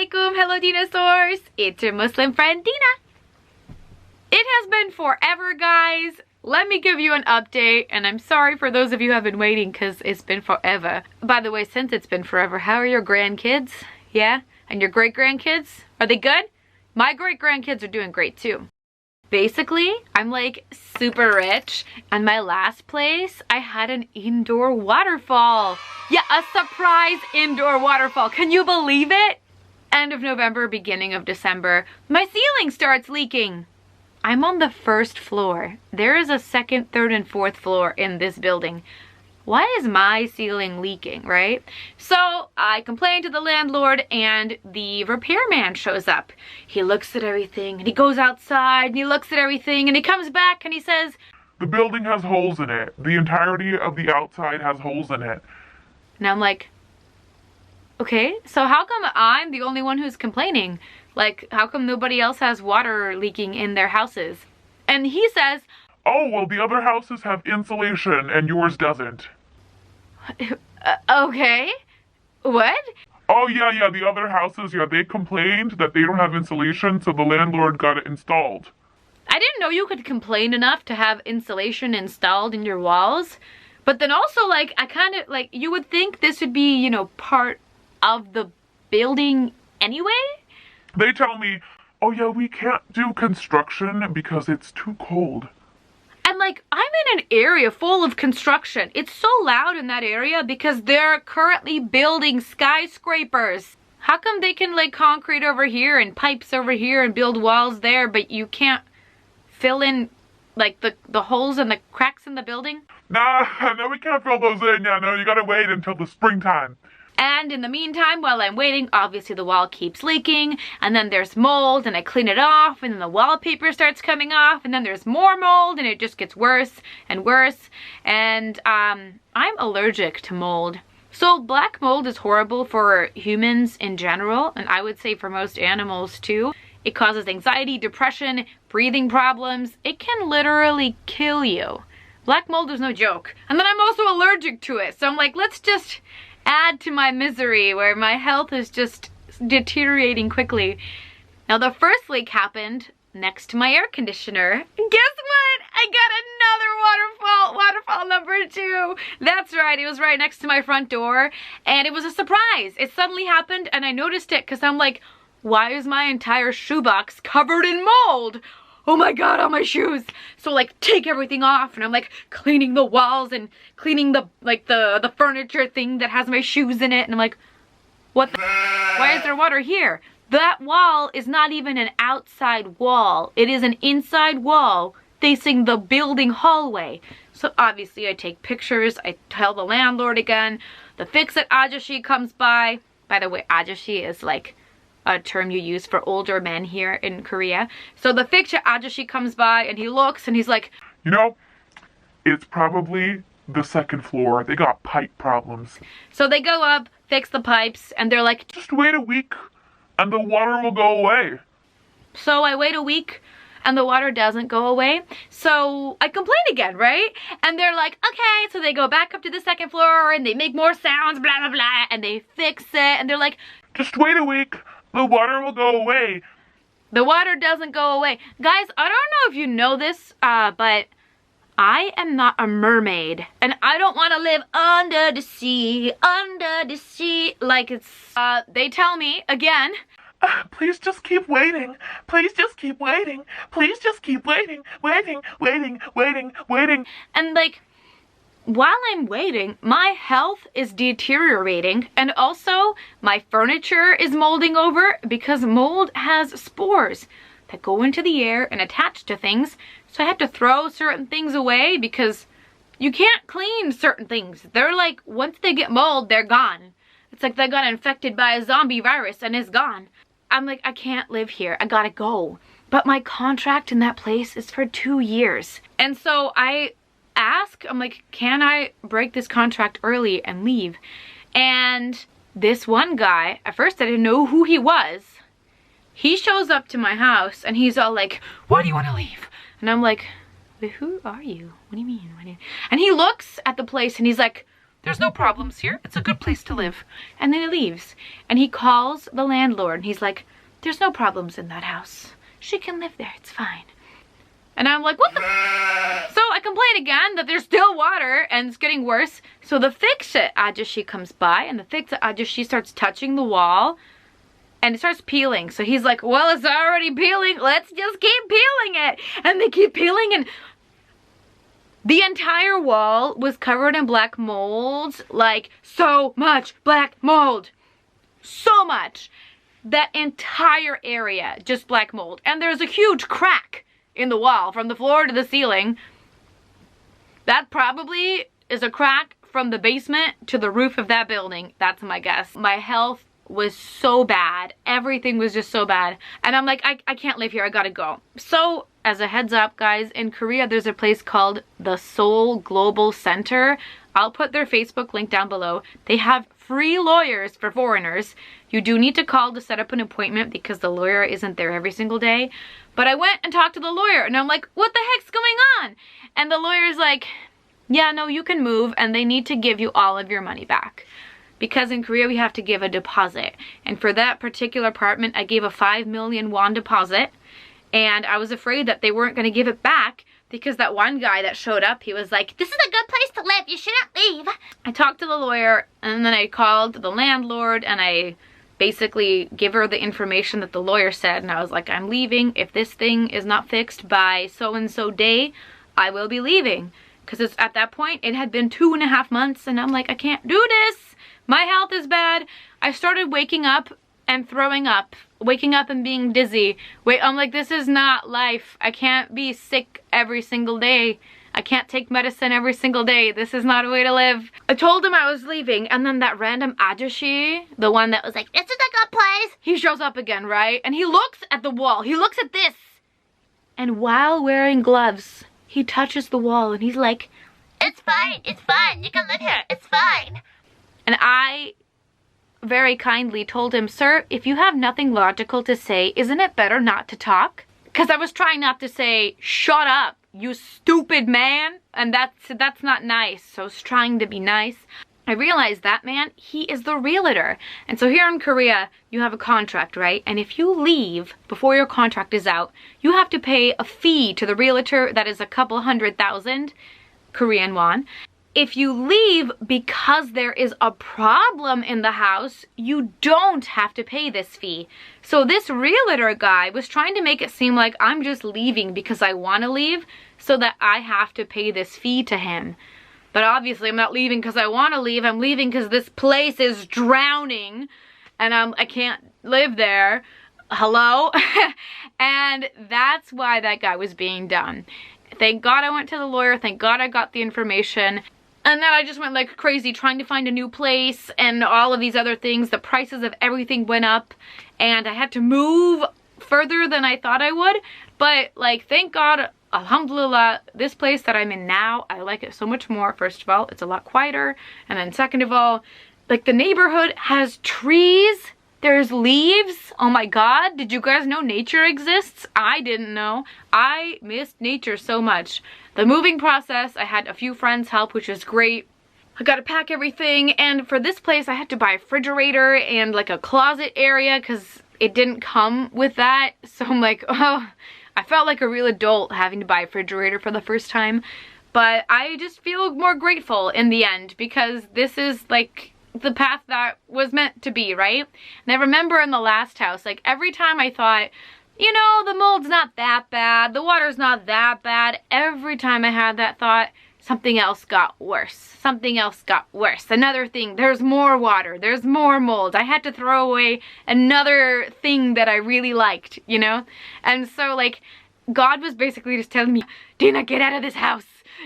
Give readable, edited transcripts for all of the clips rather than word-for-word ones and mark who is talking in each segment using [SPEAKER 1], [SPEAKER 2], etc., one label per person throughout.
[SPEAKER 1] Assalamualaikum, hello dinosaurs. It's your Muslim friend Dina. It has been forever, guys. Let me give you an update, and I'm sorry for those of you who have been waiting because it's been forever. By the way, since it's been forever, how are your grandkids? Yeah? And your great-grandkids? Are they good? My great-grandkids are doing great too. Basically, I'm like super rich, and my last place, I had an indoor waterfall. Yeah, a surprise indoor waterfall. Can you believe it? End of November, beginning of December, my ceiling starts leaking. I'm on the first floor. There is a second, third, and fourth floor in this building. Why is my ceiling leaking, right? So I complain to the landlord and the repairman shows up. He looks at everything and he goes outside and he looks at everything and he comes back and he says,
[SPEAKER 2] "The building has holes in it. The entirety of the outside has holes in it."
[SPEAKER 1] And I'm like, okay, so how come I'm the only one who's complaining? Like, how come nobody else has water leaking in their houses? And he says,
[SPEAKER 2] "Oh, well, the other houses have insulation and yours doesn't."
[SPEAKER 1] Okay, what?
[SPEAKER 2] "Oh, yeah, the other houses, they complained that they don't have insulation, so the landlord got it installed."
[SPEAKER 1] I didn't know you could complain enough to have insulation installed in your walls. But then also, like, I kind of, like, you would think this would be, you know, part of the building anyway?
[SPEAKER 2] They tell me, "Oh, yeah, we can't do construction because it's too cold."
[SPEAKER 1] And like, I'm in an area full of construction. It's so loud in that area because they're currently building skyscrapers. How come they can lay concrete over here and pipes over here and build walls there, but you can't fill in like the holes and the cracks in the building?
[SPEAKER 2] No, we can't fill those in. Yeah, no, you gotta wait until the springtime.
[SPEAKER 1] And in the meantime, while I'm waiting, obviously the wall keeps leaking, and then there's mold, and I clean it off, and then the wallpaper starts coming off, and then there's more mold, and it just gets worse and worse. And I'm allergic to mold. So black mold is horrible for humans in general, and I would say for most animals too. It causes anxiety, depression, breathing problems. It can literally kill you. Black mold is no joke. And then I'm also allergic to it, so I'm like, let's just add to my misery where my health is just deteriorating quickly. Now the first leak happened next to my air conditioner. Guess what? I got another waterfall number 2. That's right, it was right next to my front door, and it was a surprise. It suddenly happened and I noticed it because I'm like, why is my entire shoebox covered in mold? Oh my god, all my shoes. So like, take everything off, and I'm like cleaning the walls and cleaning the furniture thing that has my shoes in it, and I'm like, what the why is there water here? That wall is not even an outside wall. It is an inside wall facing the building hallway. So obviously I take pictures, I tell the landlord again, the fix-it ajashi comes by. By the way, ajashi is like a term you use for older men here in Korea. So the fix-it ajashi comes by and he looks and he's like,
[SPEAKER 2] "You know, it's probably the second floor. They got pipe problems."
[SPEAKER 1] So they go up, fix the pipes, and they're like,
[SPEAKER 2] "Just wait a week and the water will go away."
[SPEAKER 1] So I wait a week and the water doesn't go away. So I complain again, right? And they're like, okay. So they go back up to the second floor and they make more sounds, blah, blah, blah, and they fix it. And they're like,
[SPEAKER 2] "Just wait a week. The water will go away."
[SPEAKER 1] The water doesn't go away. Guys, I don't know if you know this, but I am not a mermaid. And I don't want to live under the sea, like it's, they tell me, again,
[SPEAKER 2] "Please just keep waiting. Please just keep waiting. Please just keep waiting, waiting."
[SPEAKER 1] And like, while I'm waiting, my health is deteriorating, and also my furniture is molding over because mold has spores that go into the air and attach to things. So I have to throw certain things away because you can't clean certain things. They're like, once they get mold, they're gone. It's like they got infected by a zombie virus and it's gone. I'm like, I can't live here. I gotta go. But my contract in that place is for 2 years. And so I ask, I'm like, can I break this contract early and leave? And this one guy, at first I didn't know who he was. He shows up to my house and he's all like, "Why do you want to leave?" And I'm like, "Who are you? What do you mean? And he looks at the place and he's like, There's no problems here. It's a good place to live. And then he leaves. And he calls the landlord and he's like, there's no problems in that house. She can live there. It's fine. And I'm like, what the? So I complain again that there's still water and it's getting worse. So the fix-it ajushi comes by and the fix-it ajushi starts touching the wall and it starts peeling. So he's like, well, it's already peeling. Let's just keep peeling it. And they keep peeling and the entire wall was covered in black mold. Like, so much black mold. So much. That entire area, just black mold. And there's a huge crack in the wall from the floor to the ceiling. That probably is a crack from the basement to the roof of that building. That's my guess. My health was so bad. Everything was just so bad. And I'm like, I can't live here. I gotta go. So, as a heads up, guys, in Korea, there's a place called the Seoul Global Center. I'll put their Facebook link down below. They have free lawyers for foreigners. You do need to call to set up an appointment because the lawyer isn't there every single day. But I went and talked to the lawyer and I'm like, what the heck's going on? And the lawyer's like, yeah, no, you can move and they need to give you all of your money back. Because in Korea we have to give a deposit. And for that particular apartment, I gave a 5 million won deposit. And I was afraid that they weren't going to give it back because that one guy that showed up, he was like, this is a good place to live. You shouldn't leave. I talked to the lawyer and then I called the landlord and I basically give her the information that the lawyer said. And I was like, I'm leaving. If this thing is not fixed by so-and-so day, I will be leaving. Because at that point, it had been 2.5 months and I'm like, I can't do this. My health is bad. I started waking up and throwing up. Waking up and being dizzy. I'm like, this is not life. I can't be sick every single day. I can't take medicine every single day. This is not a way to live. I told him I was leaving and then that random ajushi, the one that was like, this is a good place, he shows up again, right? And he looks at the wall. He looks at this. And while wearing gloves, he touches the wall and he's like, it's fine. It's fine. You can live here. It's fine. And I very kindly told him, sir, if you have nothing logical to say, isn't it better not to talk? Because I was trying not to say, shut up, you stupid man. And that's not nice. So I was trying to be nice. I realized that man, he is the realtor. And so here in Korea, you have a contract, right? And if you leave before your contract is out, you have to pay a fee to the realtor that is a couple 100,000 Korean won. If you leave because there is a problem in the house, you don't have to pay this fee. So this realtor guy was trying to make it seem like I'm just leaving because I want to leave so that I have to pay this fee to him. But obviously I'm not leaving because I want to leave. I'm leaving because this place is drowning and I can't live there. Hello? And that's why that guy was being done. Thank God I went to the lawyer. Thank God I got the information. And then I just went like crazy trying to find a new place and all of these other things. The prices of everything went up and I had to move further than I thought I would. But like, thank God, alhamdulillah, this place that I'm in now, I like it so much more. First of all, it's a lot quieter. And then second of all, like the neighborhood has trees. There's leaves. Oh my God, did you guys know nature exists? I didn't know. I missed nature so much. The moving process, I had a few friends help, which was great. I got to pack everything, and for this place I had to buy a refrigerator and like a closet area because it didn't come with that. So I'm like, oh, I felt like a real adult having to buy a refrigerator for the first time. But I just feel more grateful in the end because this is like the path that was meant to be, right? And I remember in the last house, like every time I thought, you know, the mold's not that bad, the water's not that bad, every time I had that thought, something else got worse. Something else got worse. Another thing, there's more water, there's more mold. I had to throw away another thing that I really liked, you know? And so like, God was basically just telling me, Dina, get out of this house.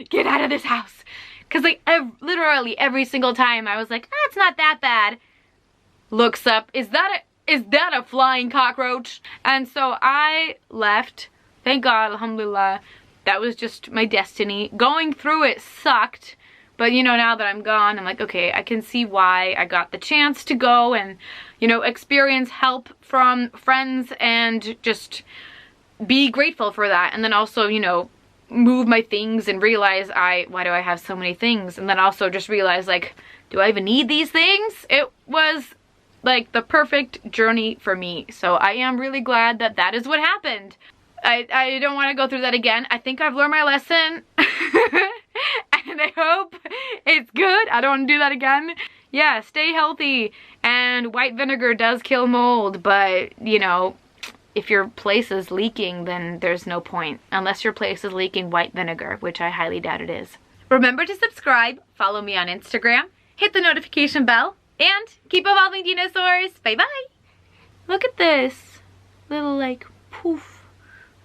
[SPEAKER 1] Get out of this house. Because like, literally every single time I was like, ah, it's not that bad. Looks up, is that a flying cockroach? And so I left. Thank God, alhamdulillah. That was just my destiny. Going through it sucked. But you know, now that I'm gone, I'm like, okay, I can see why I got the chance to go and, you know, experience help from friends and just be grateful for that. And then also, you know, move my things and realize why do I have so many things? And then also just realize, like, do I even need these things? It was like the perfect journey for me. So I am really glad that that is what happened. I don't want to go through that again. I think I've learned my lesson. And I hope it's good. I don't want to do that again. Yeah, stay healthy. And white vinegar does kill mold, but you know, if your place is leaking, then there's no point. Unless your place is leaking white vinegar, which I highly doubt it is. Remember to subscribe, follow me on Instagram, hit the notification bell, and keep evolving, dinosaurs. Bye bye. Look at this little, like, poof.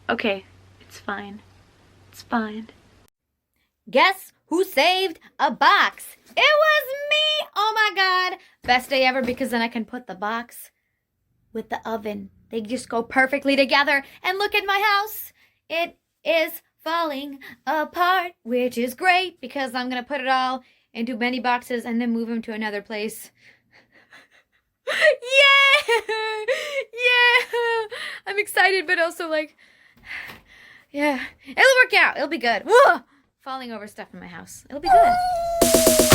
[SPEAKER 1] Okay, it's fine. It's fine.
[SPEAKER 3] Guess who saved a box? It was me! Oh my god! Best day ever, because then I can put the box with the oven. They just go perfectly together. And look at my house. It is falling apart, which is great because I'm going to put it all into many boxes and then move them to another place. Yeah! Yeah! I'm excited, but also like, yeah. It'll work out. It'll be good. Whoa! Falling over stuff in my house. It'll be good.